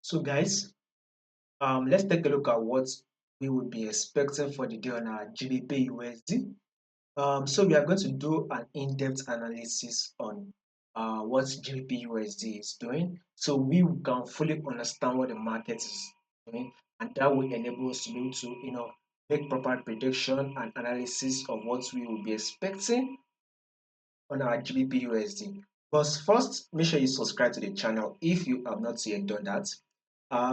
So guys, let's take a look at what we would be expecting for the day on our GBPUSD. So we are going to do an in-depth analysis on what GBPUSD is doing, so we can fully understand what the market is doing, and that will enable us to be able to, make proper prediction and analysis of what we will be expecting on our GBPUSD. But first, make sure you subscribe to the channel if you have not yet done that.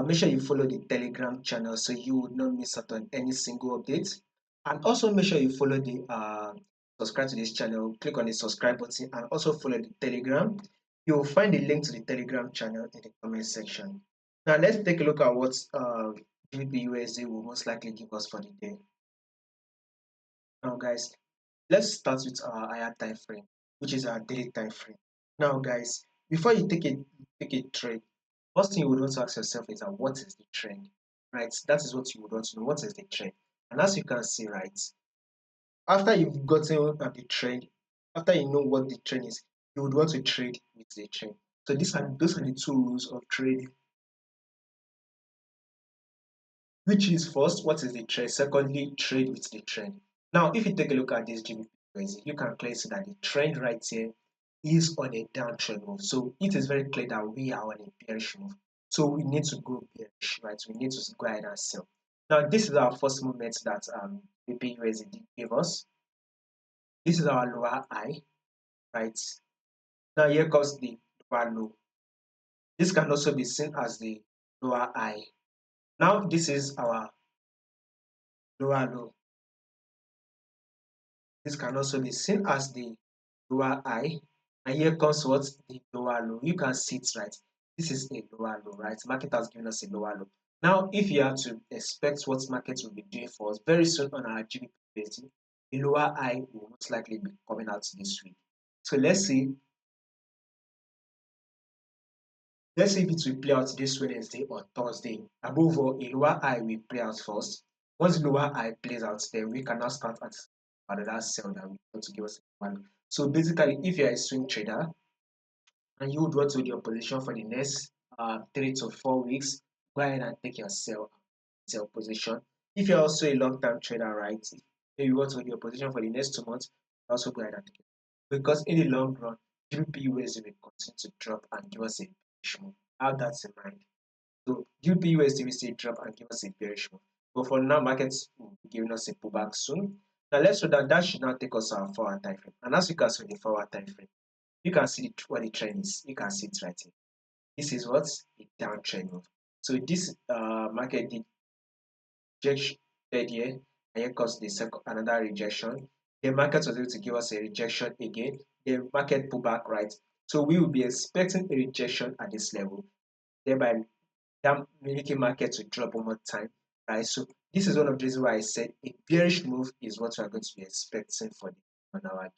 Make sure you follow the Telegram channel so you would not miss out on any single update. And also make sure you follow the subscribe to this channel. Click on the subscribe button and also follow the Telegram. You will find the link to the Telegram channel in the comment section. Now let's take a look at what GBPUSD will most likely give us for the day. Now guys, let's start with our higher time frame, which is our daily time frame. Now guys, before you take a trade, first thing you would want to ask yourself is what is the trend, right? That is what you would want to know. What is the trend? And as you can see, right, after you've gotten at the trend, after you know what the trend is, you would want to trade with the trend. So those are the two rules of trading. Which is first, what is the trend? Secondly, trade with the trend. Now, if you take a look at this GBP, you can clearly see that the trend right here is on a downtrend move. So it is very clear that we are on a bearish move. So we need to go bearish, right? We need to go ahead and sell. Now, this is our first movement that GBP gave us. This is our lower high, right? Now here comes the lower low. This can also be seen as the lower high. Now this is our lower low. This can also be seen as the lower high. And here comes what? The lower low. You can see it, right? This is a lower low, right? Market has given us a lower low. Now, if you are to expect what market will be doing for us very soon on our GBP USD, the lower high will most likely be coming out this week. So let's see. Let's see if it will play out this Wednesday or Thursday. Above all, a lower high will play out first. Once the lower high plays out, then we can now start at another sell that we want to give us one. So basically, if you are a swing trader and you would want to hold your position for the next 3 to 4 weeks, go ahead and take your sell position. If you're also a long-term trader, right? If you want to hold your position for the next 2 months, also go ahead and take it. Because in the long run, GBP USD will continue to drop and give us a bearish move. Have that in mind. So GBP USD will still drop and give us a bearish move. But for now, markets will be giving us a pullback soon. Now let's show that should now take us our 4-hour time frame. And as you can see in the 4-hour time frame, you can see what the trend is. You can see it right here. This is what a downtrend move. So this market did rejection here, and here comes the second another rejection. The market was able to give us a rejection again. The market pull back, right? So we will be expecting a rejection at this level, thereby that making market to drop one more time, right? So this is one of the reasons why I said a bearish move is what we are going to be expecting for on our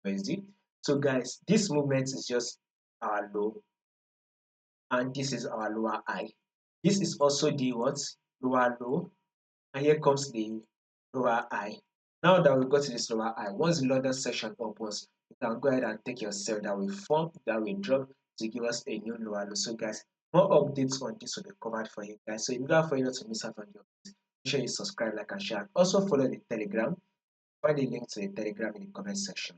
USD. So guys, this movement is just our low, and this is our lower high. This is also the what? Lower low, and here comes the lower high. Now that we got to this lower high, once the London session opens, you can go ahead and take your sell that will form, that will drop to give us a new lower low. So guys, more updates on this will be covered for you guys. So in order for you not to miss out on the updates, make sure you subscribe, like, and share. Also follow the Telegram. Find the link to the Telegram in the comment section.